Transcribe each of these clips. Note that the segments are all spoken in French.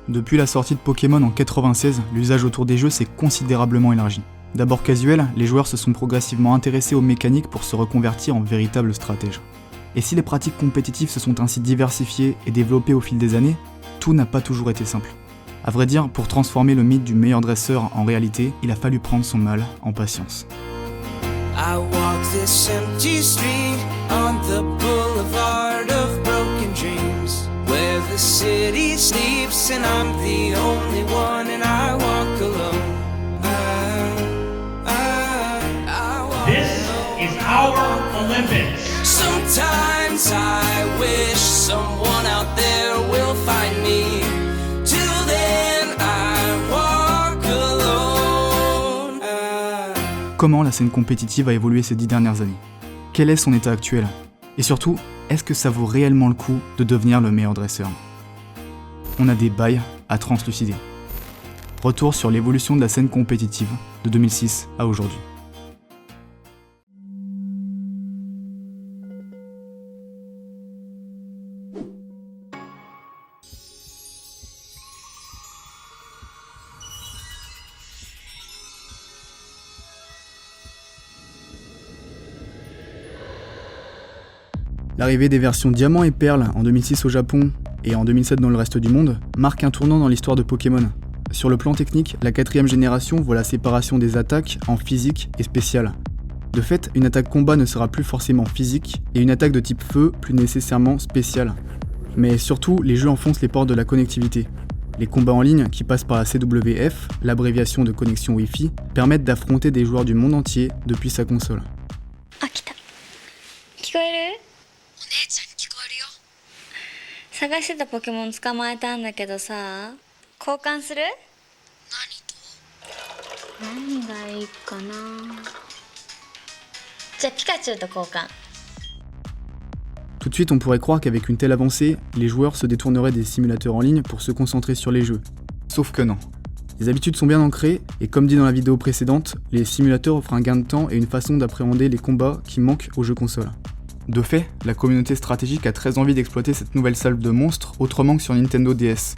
Depuis la sortie de Pokémon en 96, l'usage autour des jeux s'est considérablement élargi. D'abord casuel, les joueurs se sont progressivement intéressés aux mécaniques pour se reconvertir en véritables stratèges. Et si les pratiques compétitives se sont ainsi diversifiées et développées au fil des années, tout n'a pas toujours été simple. À vrai dire, pour transformer le mythe du meilleur dresseur en réalité, il a fallu prendre son mal en patience. I walk this empty street on the boulevard of broken dreams, where the city sleeps and I'm the only one and I walk alone. This is our Olympics. Sometimes I wish someone out there will find me. Till then I walk alone. Comment la scène compétitive a évolué ces 10 dernières années? Quel est son état actuel? Et surtout, est-ce que ça vaut réellement le coup de devenir le meilleur dresseur? On a des bails à translucider. Retour sur l'évolution de la scène compétitive de 2006 à aujourd'hui. L'arrivée des versions Diamant et Perle en 2006 au Japon et en 2007 dans le reste du monde marque un tournant dans l'histoire de Pokémon. Sur le plan technique, la 4ème génération voit la séparation des attaques en physique et spéciale. De fait, une attaque combat ne sera plus forcément physique et une attaque de type feu plus nécessairement spéciale. Mais surtout, les jeux enfoncent les portes de la connectivité. Les combats en ligne, qui passent par la CWF, l'abréviation de connexion Wi-Fi, permettent d'affronter des joueurs du monde entier depuis sa console. Ah, 来た。聞こえる？お姉ちゃんに聞こえるよ。探してたポケモン捕まえたんだけどさ、交換する？何がいいかな。じゃあピカチュウと交換。Tout de suite, on pourrait croire qu'avec une telle avancée, les joueurs se détourneraient des simulateurs en ligne pour se concentrer sur les jeux. Sauf que non. Les habitudes sont bien ancrées, et comme dit dans la vidéo précédente, les simulateurs offrent un gain de temps et une façon d'appréhender les combats qui manquent aux jeux console. De fait, la communauté stratégique a très envie d'exploiter cette nouvelle salve de monstres autrement que sur Nintendo DS.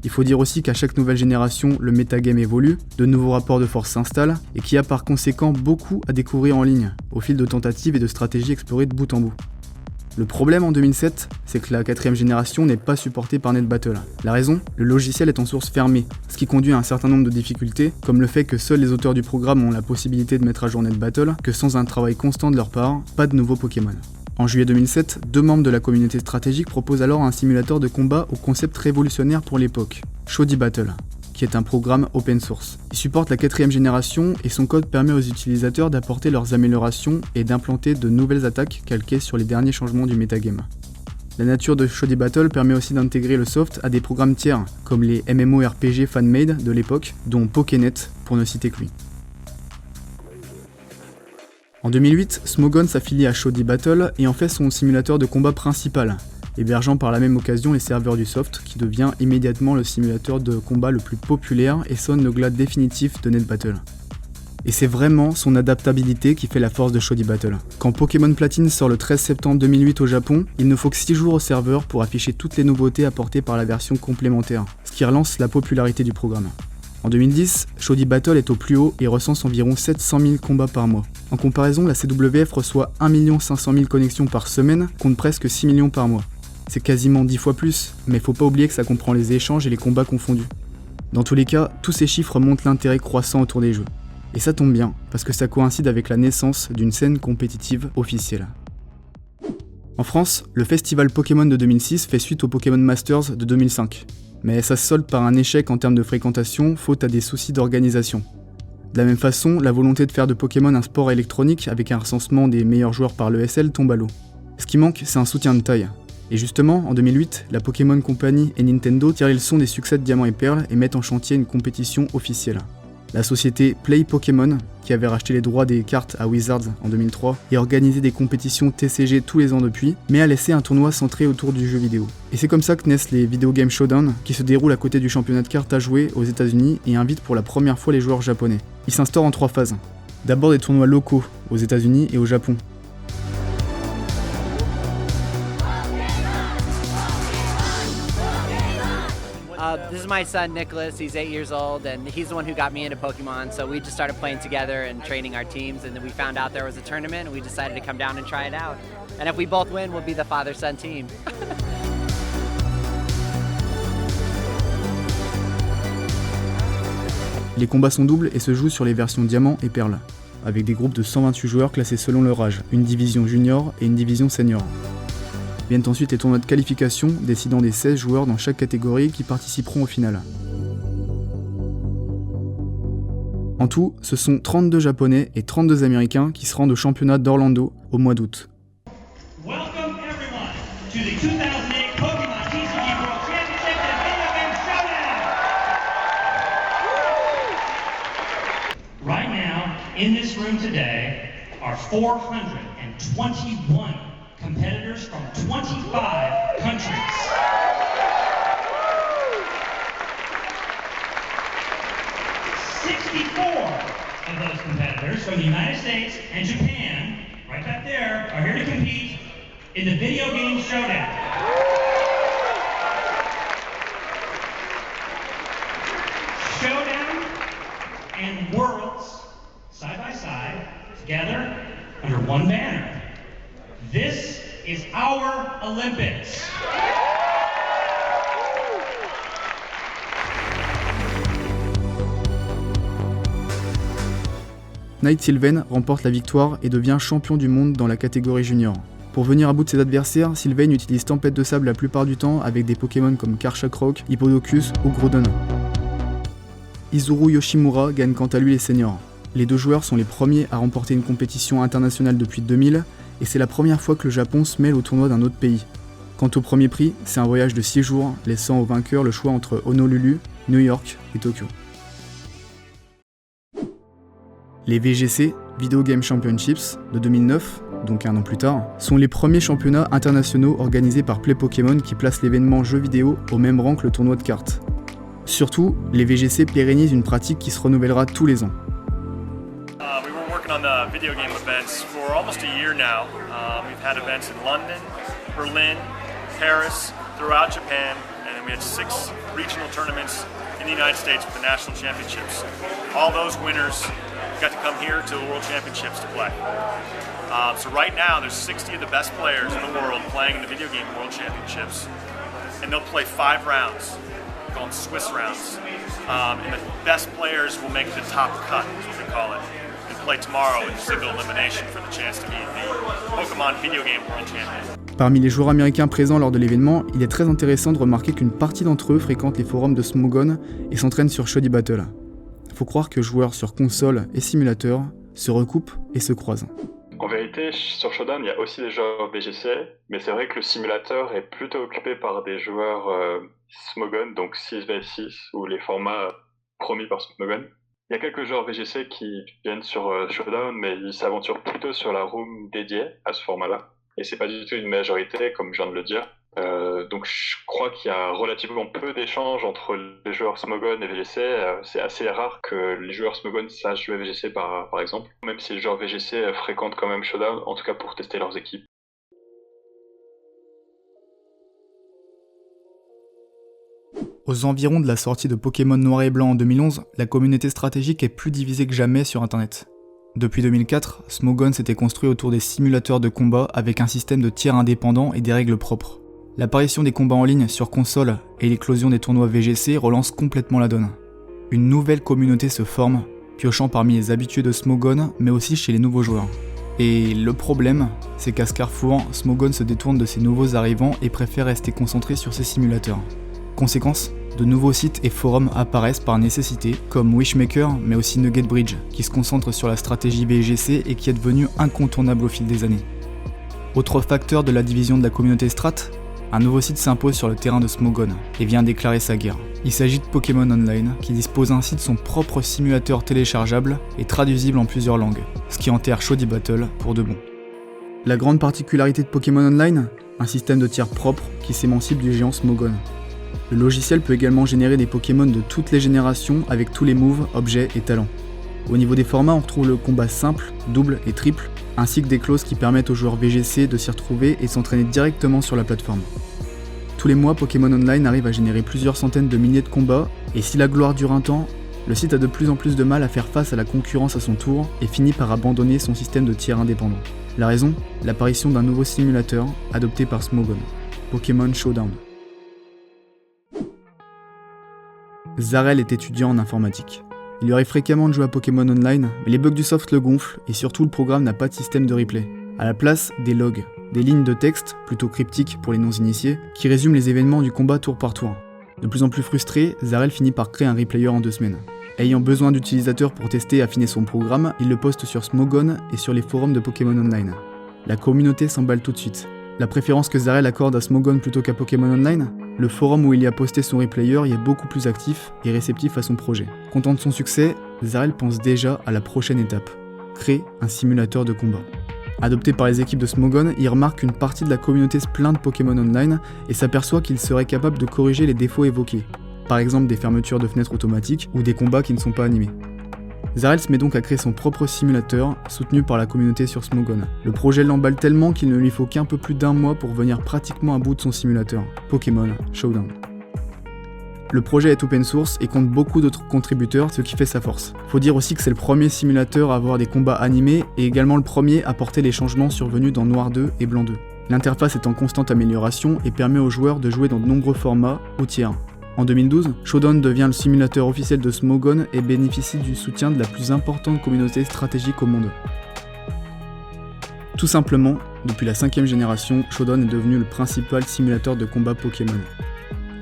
Il faut dire aussi qu'à chaque nouvelle génération, le metagame évolue, de nouveaux rapports de force s'installent, et qu'il y a par conséquent beaucoup à découvrir en ligne, au fil de tentatives et de stratégies explorées de bout en bout. Le problème en 2007, c'est que la 4ème génération n'est pas supportée par NetBattle. La raison, le logiciel est en source fermée, ce qui conduit à un certain nombre de difficultés, comme le fait que seuls les auteurs du programme ont la possibilité de mettre à jour NetBattle, que sans un travail constant de leur part, pas de nouveaux Pokémon. En juillet 2007, 2 membres de la communauté stratégique proposent alors un simulateur de combat au concept révolutionnaire pour l'époque, Shoddy Battle, qui est un programme open source. Il supporte la 4ème génération et son code permet aux utilisateurs d'apporter leurs améliorations et d'implanter de nouvelles attaques calquées sur les derniers changements du metagame. La nature de Shoddy Battle permet aussi d'intégrer le soft à des programmes tiers, comme les MMORPG fan-made de l'époque, dont Pokénet, pour ne citer que lui. En 2008, Smogon s'affilie à Shoddy Battle et en fait son simulateur de combat principal, hébergeant par la même occasion les serveurs du soft, qui devient immédiatement le simulateur de combat le plus populaire et sonne le glas définitif de NetBattle. Et c'est vraiment son adaptabilité qui fait la force de Shoddy Battle. Quand Pokémon Platine sort le 13 septembre 2008 au Japon, il ne faut que 6 jours au serveur pour afficher toutes les nouveautés apportées par la version complémentaire, ce qui relance la popularité du programme. En 2010, Shoddy Battle est au plus haut et recense environ 700 000 combats par mois. En comparaison, la CWF reçoit 1 500 000 connexions par semaine, contre presque 6 millions par mois. C'est quasiment 10 fois plus, mais faut pas oublier que ça comprend les échanges et les combats confondus. Dans tous les cas, tous ces chiffres montrent l'intérêt croissant autour des jeux. Et ça tombe bien, parce que ça coïncide avec la naissance d'une scène compétitive officielle. En France, le festival Pokémon de 2006 fait suite au Pokémon Masters de 2005. Mais ça se solde par un échec en termes de fréquentation, faute à des soucis d'organisation. De la même façon, la volonté de faire de Pokémon un sport électronique avec un recensement des meilleurs joueurs par l'ESL tombe à l'eau. Ce qui manque, c'est un soutien de taille. Et justement, en 2008, la Pokémon Company et Nintendo tirent les leçons des succès de Diamant et Perle et mettent en chantier une compétition officielle. La société Play Pokémon, qui avait racheté les droits des cartes à Wizards en 2003 et organisé des compétitions TCG tous les ans depuis, mais a laissé un tournoi centré autour du jeu vidéo. Et c'est comme ça que naissent les Video Game Showdown, qui se déroulent à côté du championnat de cartes à jouer aux États-Unis et invitent pour la première fois les joueurs japonais. Ils s'instaurent en 3 phases. D'abord des tournois locaux aux États-Unis et au Japon. This is my son Nicholas. He's 8 years old, and he's the one who got me into Pokemon. So we just started playing together and training our teams, and then we found out there was a tournament, and we decided to come down and try it out. And if we both win, we'll be the father-son team. Les combats sont doubles et se jouent sur les versions Diamant et Perle, avec des groupes de 128 joueurs classés selon leur âge, une division junior et une division senior. Viennent ensuite les tournois de qualification, décidant des 16 joueurs dans chaque catégorie qui participeront au final. En tout, ce sont 32 Japonais et 32 Américains qui se rendent au championnat d'Orlando au mois d'août. Welcome everyone to the 2008 Pokemon TCG World Championship and Video Game Showdown! Right now, in this room today, are 421 competitors from 25 countries. 64 of those competitors from the United States and Japan, right back there, are here to compete in the Video Game Showdown. Showdown and Worlds, side by side, together under one banner. This is our Olympics. Nate Sylvain remporte la victoire et devient champion du monde dans la catégorie junior. Pour venir à bout de ses adversaires, Sylvain utilise Tempête de Sable la plupart du temps avec des Pokémon comme Karchakroak, Hippodocus ou Groudon. Izuru Yoshimura gagne quant à lui les seniors. Les deux joueurs sont les premiers à remporter une compétition internationale depuis 2000 et c'est la première fois que le Japon se mêle au tournoi d'un autre pays. Quant au premier prix, c'est un voyage de 6 jours, laissant au vainqueur le choix entre Honolulu, New York et Tokyo. Les VGC, Video Game Championships, de 2009, donc un an plus tard, sont les premiers championnats internationaux organisés par Play Pokémon qui placent l'événement jeu vidéo au même rang que le tournoi de cartes. Surtout, les VGC pérennisent une pratique qui se renouvellera tous les ans. We were working on the video game events for almost a year now. We've had events in London, Berlin, Paris, throughout Japan, and then we had 6 regional tournaments in the United States with the national championships. All those winners got to come here to the World Championships to play. So right now there's 60 of the best players in the world playing in the Video Game World Championships, and they'll play 5 rounds, called Swiss rounds. And the best players will make the top cut, is what they call it, and play tomorrow in single elimination for the chance to be the Pokemon Video Game World Champion. Parmi les joueurs américains présents lors de l'événement, il est très intéressant de remarquer qu'une partie d'entre eux fréquentent les forums de Smogon et s'entraînent sur Shoddy Battle. Faut croire que joueurs sur console et simulateur se recoupent et se croisent. En vérité, sur Showdown, il y a aussi des joueurs VGC, mais c'est vrai que le simulateur est plutôt occupé par des joueurs Smogon, donc 6v6, ou les formats promis par Smogon. Il y a quelques joueurs VGC qui viennent sur Showdown, mais ils s'aventurent plutôt sur la room dédiée à ce format-là. Et c'est pas du tout une majorité, comme je viens de le dire. Donc je crois qu'il y a relativement peu d'échanges entre les joueurs Smogon et VGC. C'est assez rare que les joueurs Smogon sachent jouer VGC par exemple, même si les joueurs VGC fréquentent quand même Showdown, en tout cas pour tester leurs équipes. Aux environs de la sortie de Pokémon Noir et Blanc en 2011, la communauté stratégique est plus divisée que jamais sur internet. Depuis 2004, Smogon s'était construit autour des simulateurs de combat avec un système de tiers indépendant et des règles propres. L'apparition des combats en ligne sur console et l'éclosion des tournois VGC relancent complètement la donne. Une nouvelle communauté se forme, piochant parmi les habitués de Smogon, mais aussi chez les nouveaux joueurs. Et le problème, c'est qu'à ce carrefour, Smogon se détourne de ses nouveaux arrivants et préfère rester concentré sur ses simulateurs. Conséquence, de nouveaux sites et forums apparaissent par nécessité, comme Wishmaker, mais aussi Nugget Bridge, qui se concentre sur la stratégie VGC et qui est devenu incontournable au fil des années. Autre facteur de la division de la communauté strat, un nouveau site s'impose sur le terrain de Smogon et vient déclarer sa guerre. Il s'agit de Pokémon Online, qui dispose ainsi de son propre simulateur téléchargeable et traduisible en plusieurs langues, ce qui enterre Shoddy Battle pour de bon. La grande particularité de Pokémon Online, un système de tiers propre qui s'émancipe du géant Smogon. Le logiciel peut également générer des Pokémon de toutes les générations avec tous les moves, objets et talents. Au niveau des formats, on retrouve le combat simple, double et triple, ainsi que des clauses qui permettent aux joueurs VGC de s'y retrouver et de s'entraîner directement sur la plateforme. Tous les mois, Pokémon Online arrive à générer plusieurs centaines de milliers de combats, et si la gloire dure un temps, le site a de plus en plus de mal à faire face à la concurrence à son tour et finit par abandonner son système de tiers indépendant. La raison ? L'apparition d'un nouveau simulateur adopté par Smogon, Pokémon Showdown. Zarel est étudiant en informatique. Il lui arrive fréquemment de jouer à Pokémon Online, mais les bugs du soft le gonflent et surtout le programme n'a pas de système de replay. À la place, des logs, des lignes de texte, plutôt cryptiques pour les non-initiés, qui résument les événements du combat tour par tour. De plus en plus frustré, Zarel finit par créer un replayer en 2 semaines. Ayant besoin d'utilisateurs pour tester et affiner son programme, il le poste sur Smogon et sur les forums de Pokémon Online. La communauté s'emballe tout de suite. La préférence que Zarel accorde à Smogon plutôt qu'à Pokémon Online ? Le forum où il y a posté son replayer y est beaucoup plus actif et réceptif à son projet. Content de son succès, Zarel pense déjà à la prochaine étape, créer un simulateur de combat. Adopté par les équipes de Smogon, il remarque qu'une partie de la communauté se plaint de Pokémon Online et s'aperçoit qu'il serait capable de corriger les défauts évoqués, par exemple des fermetures de fenêtres automatiques ou des combats qui ne sont pas animés. Zarel se met donc à créer son propre simulateur, soutenu par la communauté sur Smogon. Le projet l'emballe tellement qu'il ne lui faut qu'un peu plus d'1 mois pour venir pratiquement à bout de son simulateur, Pokémon Showdown. Le projet est open source et compte beaucoup d'autres contributeurs, ce qui fait sa force. Faut dire aussi que c'est le premier simulateur à avoir des combats animés et également le premier à porter les changements survenus dans Noir 2 et Blanc 2. L'interface est en constante amélioration et permet aux joueurs de jouer dans de nombreux formats ou tiers. En 2012, Showdown devient le simulateur officiel de Smogon et bénéficie du soutien de la plus importante communauté stratégique au monde. Tout simplement, depuis la 5e génération, Showdown est devenu le principal simulateur de combat Pokémon.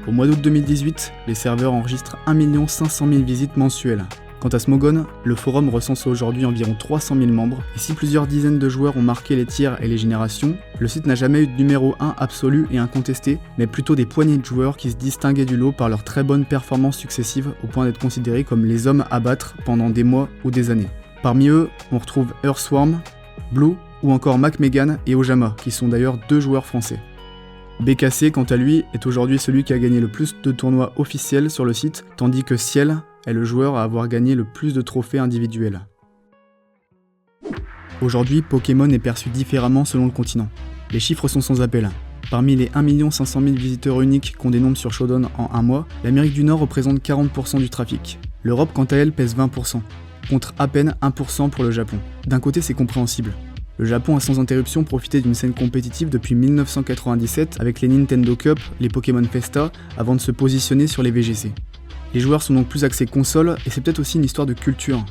Au mois d'août 2018, les serveurs enregistrent 1 500 000 visites mensuelles. Quant à Smogon, le forum recense aujourd'hui environ 300 000 membres, et si plusieurs dizaines de joueurs ont marqué les tiers et les générations, le site n'a jamais eu de numéro 1 absolu et incontesté, mais plutôt des poignées de joueurs qui se distinguaient du lot par leurs très bonnes performances successives au point d'être considérés comme les hommes à battre pendant des mois ou des années. Parmi eux, on retrouve Earthworm, Blue ou encore Mac Megan et Ojama, qui sont d'ailleurs 2 joueurs français. BKC, quant à lui, est aujourd'hui celui qui a gagné le plus de tournois officiels sur le site, tandis que Ciel est le joueur à avoir gagné le plus de trophées individuels. Aujourd'hui, Pokémon est perçu différemment selon le continent. Les chiffres sont sans appel. Parmi les 1 500 000 visiteurs uniques qu'on dénombre sur Showdown en un mois, l'Amérique du Nord représente 40% du trafic. L'Europe, quant à elle, pèse 20%, contre à peine 1% pour le Japon. D'un côté, c'est compréhensible. Le Japon a sans interruption profité d'une scène compétitive depuis 1997 avec les Nintendo Cup, les Pokémon Festa, avant de se positionner sur les VGC. Les joueurs sont donc plus axés console et c'est peut-être aussi une histoire de culture.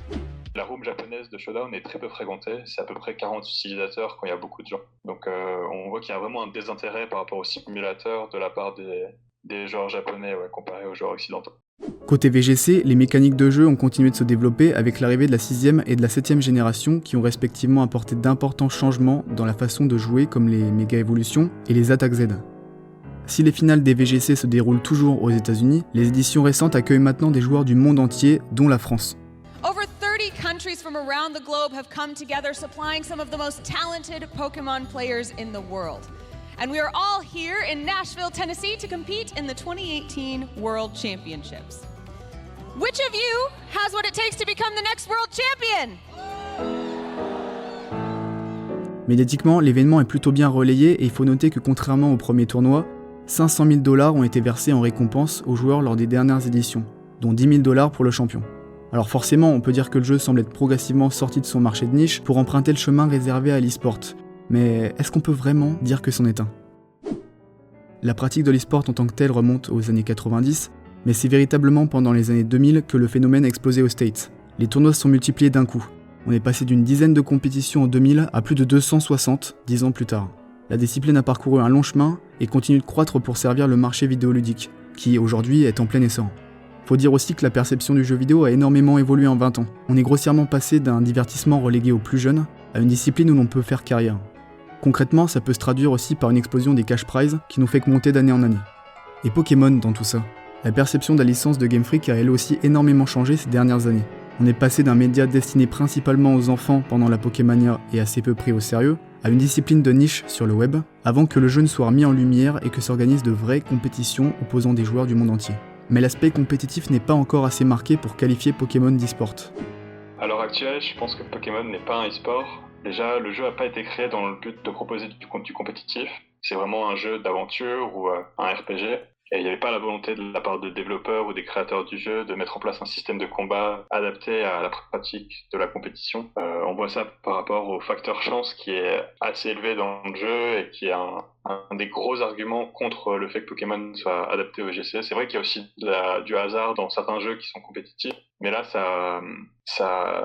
La room japonaise de Showdown est très peu fréquentée, c'est à peu près 40 utilisateurs quand il y a beaucoup de gens. Donc on voit qu'il y a vraiment un désintérêt par rapport au simulateur de la part des joueurs japonais comparé aux joueurs occidentaux. Côté VGC, les mécaniques de jeu ont continué de se développer avec l'arrivée de la 6e et de la 7e génération qui ont respectivement apporté d'importants changements dans la façon de jouer comme les méga évolutions et les attaques Z. Si les finales des VGC se déroulent toujours aux États-Unis, les éditions récentes accueillent maintenant des joueurs du monde entier, dont la France. Over 30 countries from around the globe have come together supplying some of the most talented Pokémon players in the world. And we are all here in Nashville, Tennessee to compete in the 2018 World Championships. Which of you has what it takes to become the next world champion? Médiatiquement, l'événement est plutôt bien relayé et il faut noter que contrairement au premier tournoi, 500 000 $ ont été versés en récompense aux joueurs lors des dernières éditions, dont 10 000 $ pour le champion. Alors forcément, on peut dire que le jeu semble être progressivement sorti de son marché de niche pour emprunter le chemin réservé à l'e-sport. Mais est-ce qu'on peut vraiment dire que c'en est un ? La pratique de l'e-sport en tant que telle remonte aux années 90, mais c'est véritablement pendant les années 2000 que le phénomène a explosé aux States. Les tournois se sont multipliés d'un coup. On est passé d'une dizaine de compétitions en 2000 à plus de 260, 10 ans plus tard. La discipline a parcouru un long chemin et continue de croître pour servir le marché vidéoludique, qui aujourd'hui est en plein essor. Faut dire aussi que la perception du jeu vidéo a énormément évolué en 20 ans. On est grossièrement passé d'un divertissement relégué aux plus jeunes à une discipline où l'on peut faire carrière. Concrètement, ça peut se traduire aussi par une explosion des cash prizes qui nous fait que monter d'année en année. Et Pokémon dans tout ça. La perception de la licence de Game Freak a elle aussi énormément changé ces dernières années. On est passé d'un média destiné principalement aux enfants pendant la Pokémania et assez peu pris au sérieux, à une discipline de niche sur le web, avant que le jeu ne soit remis en lumière et que s'organisent de vraies compétitions opposant des joueurs du monde entier. Mais l'aspect compétitif n'est pas encore assez marqué pour qualifier Pokémon d'e-sport. À l'heure actuelle, je pense que Pokémon n'est pas un e-sport. Déjà, le jeu n'a pas été créé dans le but de proposer du compétitif. c'est vraiment un jeu d'aventure ou un RPG. Et il n'y avait pas la volonté de la part de développeurs ou des créateurs du jeu de mettre en place un système de combat adapté à la pratique de la compétition. On voit ça par rapport au facteur chance qui est assez élevé dans le jeu et qui est un des gros arguments contre le fait que Pokémon soit adapté au VGC. C'est vrai qu'il y a aussi du hasard dans certains jeux qui sont compétitifs, mais là ça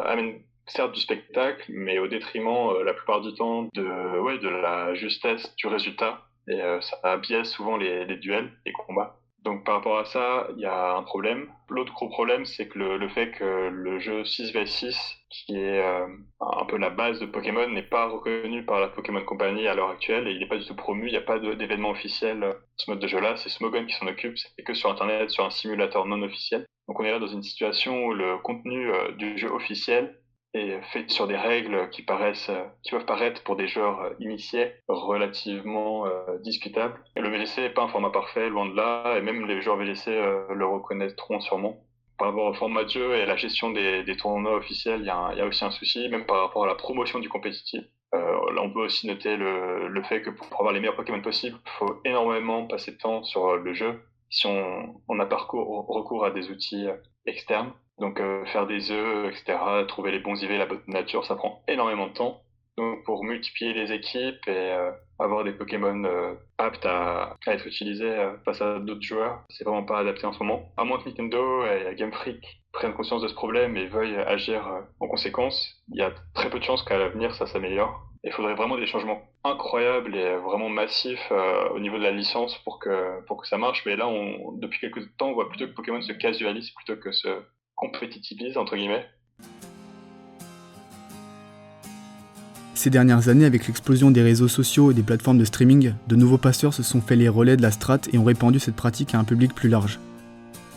amène certes du spectacle, mais au détriment la plupart du temps de la justesse du résultat. Et ça biaise souvent les duels, les combats. Donc par rapport à ça, il y a un problème. L'autre gros problème, c'est que le fait que le jeu 6v6, qui est un peu la base de Pokémon, n'est pas reconnu par la Pokémon Company à l'heure actuelle, et il n'est pas du tout promu, il n'y a pas d'événement officiel ce mode de jeu-là, c'est Smogon qui s'en occupe, c'est que sur internet, sur un simulateur non officiel. Donc on est là dans une situation où le contenu du jeu officiel est fait sur des règles qui peuvent paraître pour des joueurs initiés relativement discutables. Et le VGC n'est pas un format parfait, loin de là, et même les joueurs VGC le reconnaîtront sûrement. Par rapport au format de jeu et à la gestion des tournois officiels, il y a aussi un souci, même par rapport à la promotion du compétitif. Là, on peut aussi noter le fait que pour avoir les meilleurs Pokémon possibles, il faut énormément passer de temps sur le jeu si on n'a pas recours à des outils externes. Donc faire des œufs, etc., trouver les bons IV, la bonne nature, ça prend énormément de temps. Donc pour multiplier les équipes et avoir des Pokémon aptes à être utilisés face à d'autres joueurs, c'est vraiment pas adapté en ce moment. À moins que Nintendo et Game Freak prennent conscience de ce problème et veuillent agir en conséquence, il y a très peu de chances qu'à l'avenir ça s'améliore. Il faudrait vraiment des changements incroyables et vraiment massifs au niveau de la licence pour que ça marche. Mais là, depuis quelques temps, on voit plutôt que Pokémon se casualise plutôt que se compétitivise, entre guillemets. Ces dernières années, avec l'explosion des réseaux sociaux et des plateformes de streaming, de nouveaux passeurs se sont fait les relais de la strat et ont répandu cette pratique à un public plus large.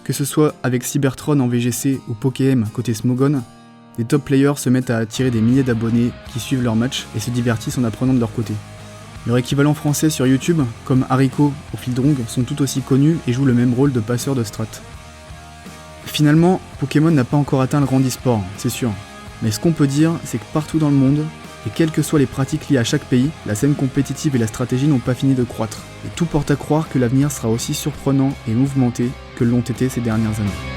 Que ce soit avec Cybertron en VGC ou Pokémon côté Smogon, les top players se mettent à attirer des milliers d'abonnés qui suivent leurs matchs et se divertissent en apprenant de leur côté. Leurs équivalents français sur YouTube, comme Haricot ou Fildrong, sont tout aussi connus et jouent le même rôle de passeurs de strat. Finalement, Pokémon n'a pas encore atteint le grand e-sport, c'est sûr. Mais ce qu'on peut dire, c'est que partout dans le monde, et quelles que soient les pratiques liées à chaque pays, la scène compétitive et la stratégie n'ont pas fini de croître. Et tout porte à croire que l'avenir sera aussi surprenant et mouvementé que l'ont été ces dernières années.